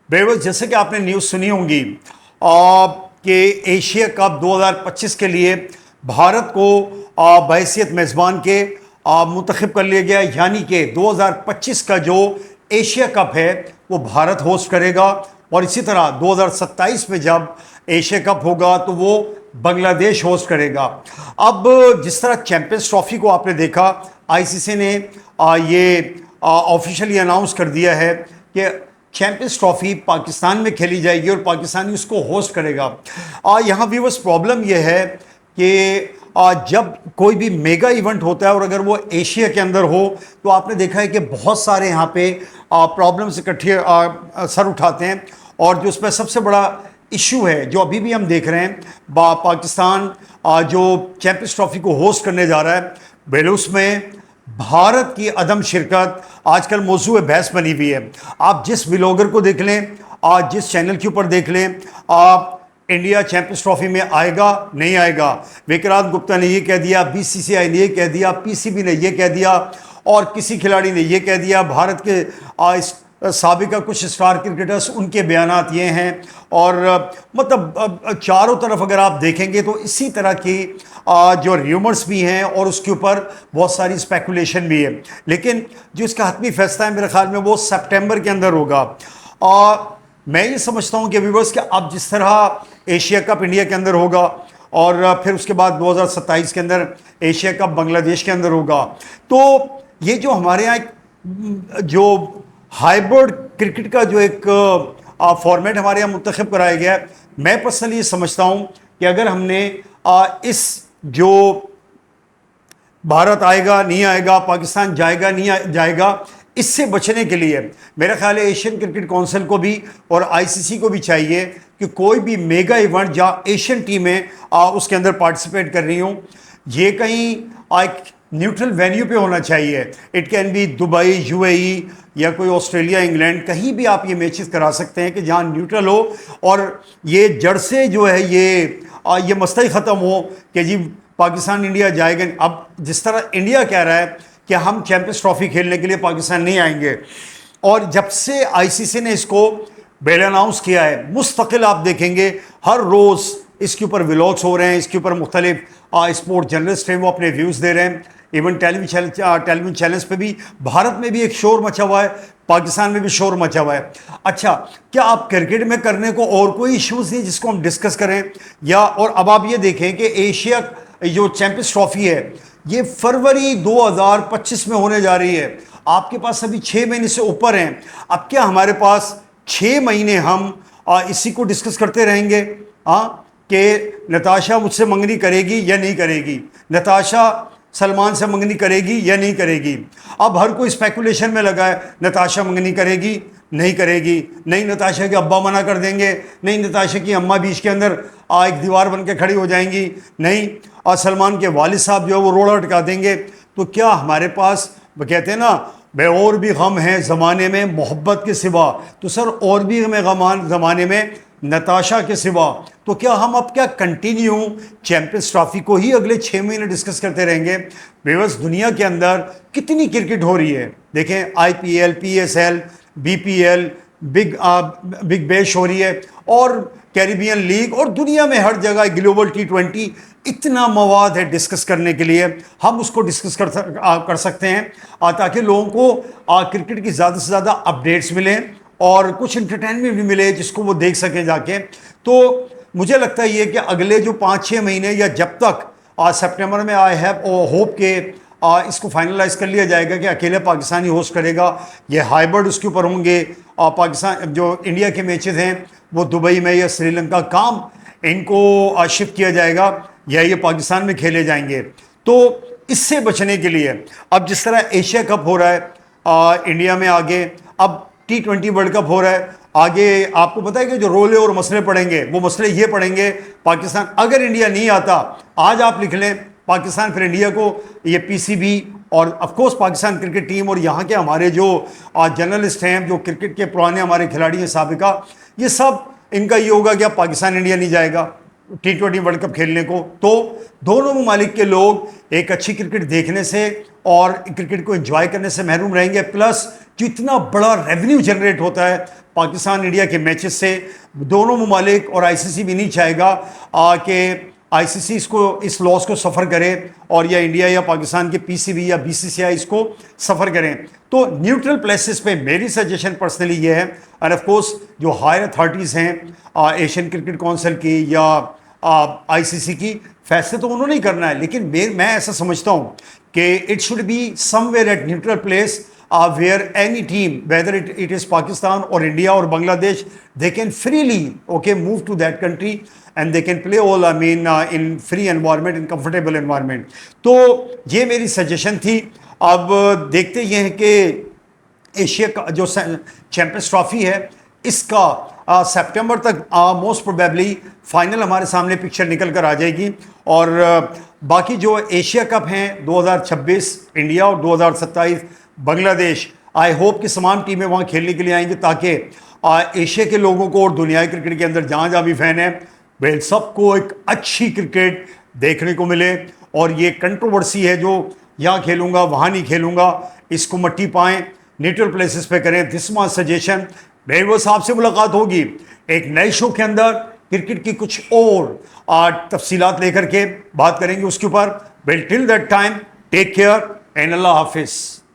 बेवस जैसे कि आपने न्यूज़ सुनी होंगी कि एशिया कप 2025 के लिए भारत को बहैसियत मेज़बान के मुंतखब कर लिया गया, यानी कि 2025 का जो एशिया कप है वो भारत होस्ट करेगा। और इसी तरह 2027 में जब एशिया कप होगा तो वो बांग्लादेश होस्ट करेगा। अब जिस तरह चैंपियंस ट्रॉफी को आपने देखा, आईसीसी ने ये ऑफिशियली अनाउंस कर दिया है कि चैंपियंस ट्रॉफी पाकिस्तान में खेली जाएगी और पाकिस्तानी उसको होस्ट करेगा। यहाँ भी बस प्रॉब्लम यह है कि जब कोई भी मेगा इवेंट होता है और अगर वो एशिया के अंदर हो तो आपने देखा है कि बहुत सारे यहाँ पे प्रॉब्लम्स इकट्ठे सर उठाते हैं। और जो उसमें सबसे बड़ा इशू है जो अभी भी हम देख रहे हैं, पाकिस्तान जो चैंपियंस ट्रॉफी को होस्ट करने जा रहा है, बेलूस में भारत की अदम शिरकत आजकल मौजूद बहस बनी हुई है। आप जिस व्लॉगर को देख लें, आज जिस चैनल के ऊपर देख लें, आप इंडिया चैंपियंस ट्रॉफी में आएगा नहीं आएगा, विक्रांत गुप्ता ने ये कह दिया, बीसीसीआई ने ये कह दिया, पीसीबी ने ये कह दिया और किसी खिलाड़ी ने ये कह दिया, भारत के साबिका कुछ स्टार क्रिकेटर्स उनके बयानात ये हैं। और मतलब चारों तरफ अगर आप देखेंगे तो इसी तरह की जो र्यूमर्स भी हैं और उसके ऊपर बहुत सारी स्पेकुलेशन भी है। लेकिन जो इसका हतमी फैसला है मेरे ख्याल में वो सितंबर के अंदर होगा। मैं ये समझता हूँ कि व्यूअर्स कि अब जिस तरह एशिया कप इंडिया के अंदर होगा और फिर उसके बाद 2027 के अंदर एशिया कप बांग्लादेश के अंदर होगा, तो ये जो हमारे यहाँ जो हाइब्रिड क्रिकेट का जो एक फॉर्मेट हमारे यहाँ मुंतखब कराया गया है, मैं पर्सनली समझता हूँ कि अगर हमने इस जो भारत आएगा नहीं आएगा, पाकिस्तान जाएगा नहीं जाएगा, इससे बचने के लिए मेरा ख्याल है एशियन क्रिकेट काउंसिल को भी और आईसीसी को भी चाहिए कि कोई भी मेगा इवेंट जहाँ एशियन टीमें उसके अंदर पार्टिसिपेट कर रही हों, ये कहीं एक न्यूट्रल वेन्यू पे होना चाहिए। It can be Dubai, UAE या कोई ऑस्ट्रेलिया, इंग्लैंड, कहीं भी आप ये मैचेस करा सकते हैं कि जहाँ न्यूट्रल हो और ये जड़ से जो है ये मसला ही ख़त्म हो कि जी पाकिस्तान इंडिया जाएगा। अब जिस तरह इंडिया कह रहा है कि हम चैंपियंस ट्रॉफी खेलने के लिए पाकिस्तान नहीं आएंगे, और जब से आईसीसी ने इसको बेल अनाउंस किया है, मुस्तकिल आप देखेंगे हर रोज़ इसके ऊपर व्लॉग्स हो रहे हैं, इसके ऊपर मुख्तलिफ स्पोर्ट जर्नलिस्ट हैं वो अपने व्यूज़ दे रहे हैं। इवन टेलीविजन चैनल्स पे भी भारत में भी एक शोर मचा हुआ है, पाकिस्तान में भी शोर मचा हुआ है। अच्छा, क्या आप क्रिकेट में करने को और कोई इश्यूज़ नहीं जिसको हम डिस्कस करें? या और अब आप ये देखें कि एशिया जो चैंपियंस ट्रॉफी है ये फरवरी 2025 में होने जा रही है। आपके पास अभी 6 महीने से ऊपर हैं। अब क्या हमारे पास 6 महीने हम इसी को डिस्कस करते रहेंगे कि नताशा मुझसे मंगनी करेगी या नहीं करेगी, नताशा सलमान से मंगनी करेगी या नहीं करेगी? अब हर कोई स्पेकुलेशन में लगा है, नताशा मंगनी करेगी नहीं करेगी, नहीं नताशा के अब्बा मना कर देंगे, नहीं नताशा की अम्मा बीच के अंदर एक दीवार बन के खड़ी हो जाएंगी, नहीं और सलमान के वालिद साहब जो है वो रोड़ा अटका देंगे। तो क्या हमारे पास, वो कहते हैं ना बे और भी गम है ज़माने में मोहब्बत के सिवा, तो सर और भी हमें गम ज़माने में नताशा के सिवा। तो क्या हम अब क्या कंटिन्यू चैंपियंस ट्रॉफी को ही अगले 6 महीने डिस्कस करते रहेंगे? बेवस दुनिया के अंदर कितनी क्रिकेट हो रही है, देखें IPL, PSL, BPL, big bash हो रही है और कैरिबियन लीग और दुनिया में हर जगह ग्लोबल T20, इतना मवाद है डिस्कस करने के लिए। हम उसको डिस्कस कर सकते हैं ताकि लोगों को क्रिकेट की ज़्यादा से ज़्यादा अपडेट्स मिलें और कुछ इंटरटेनमेंट भी मिले जिसको वो देख सकें जाके। तो मुझे लगता है ये कि अगले जो 5-6 महीने या जब तक सितंबर में आई हैव होप के इसको फाइनलाइज कर लिया जाएगा कि अकेले पाकिस्तानी होस्ट करेगा, ये हाइब्रिड उसके ऊपर होंगे। पाकिस्तान जो इंडिया के मैचेस हैं वो दुबई में या श्रीलंका काम इनको शिफ्ट किया जाएगा या ये पाकिस्तान में खेले जाएंगे। तो इससे बचने के लिए अब जिस तरह एशिया कप हो रहा है इंडिया में, आगे अब T20 वर्ल्ड कप हो रहा है, आगे आपको पता है कि जो रोले और मसले पड़ेंगे वो मसले ये पड़ेंगे, पाकिस्तान अगर इंडिया नहीं आता, आज आप लिख लें पाकिस्तान फिर इंडिया को ये पीसीबी और of course Pakistan cricket team और यहाँ के हमारे जो जर्नलिस्ट हैं, जो क्रिकेट के पुराने हमारे खिलाड़ी हैं साबिका, ये सब इनका ये होगा कि अब पाकिस्तान इंडिया नहीं जाएगा T20 वर्ल्ड कप खेलने को। तो दोनों ममालिक के लोग एक अच्छी क्रिकेट देखने से और क्रिकेट को एंजॉय करने से महरूम रहेंगे। प्लस जो इतना बड़ा रेवेन्यू जनरेट होता है पाकिस्तान इंडिया के मैचेस से। दोनों ममालिक और आईसीसी भी नहीं चाहेगा कि आईसीसी इसको इस लॉस को सफ़र करे और या इंडिया या पाकिस्तान के पीसीबी या बीसीसीआई इसको सफ़र करें। तो न्यूट्रल प्लेसेस पे मेरी सजेशन पर्सनली ये है, एंड ऑफ कोर्स जो हायर अथॉरिटीज़ हैं एशियन क्रिकेट काउंसिल की या आईसीसी की, फैसले तो उन्होंने ही करना है, लेकिन मैं ऐसा समझता हूँ कि it should be somewhere eight neutral place where any team, whether it is Pakistan or India or Bangladesh, they can freely move to that country and they can play all in free environment, in comfortable environment. तो ये मेरी suggestion थी। अब देखते ये हैं कि Asia का जो चैंपियंस ट्रॉफी है इसका सितंबर तक मोस्ट प्रोबेबली फाइनल हमारे सामने पिक्चर निकल कर आ जाएगी। और बाकी जो एशिया कप हैं 2026 इंडिया और 2027 बांग्लादेश, आई होप कि तमाम टीमें वहाँ खेलने के लिए आएंगी ताकि एशिया के लोगों को और दुनियाई क्रिकेट के अंदर जहाँ जहाँ भी फैन है वे सबको एक अच्छी क्रिकेट देखने को मिले। और ये कंट्रोवर्सी है जो यहाँ खेलूँगा वहाँ नहीं खेलूँगा, इसको मट्टी पाएँ, न्यूट्रल प्लेसेस पे करें। This my suggestion. मेरे वो साहब से मुलाकात होगी एक नए शो के अंदर, क्रिकेट की कुछ और तफसीलात लेकर के बात करेंगे उसके ऊपर। Well till that time take care and अल्लाह हाफिज़।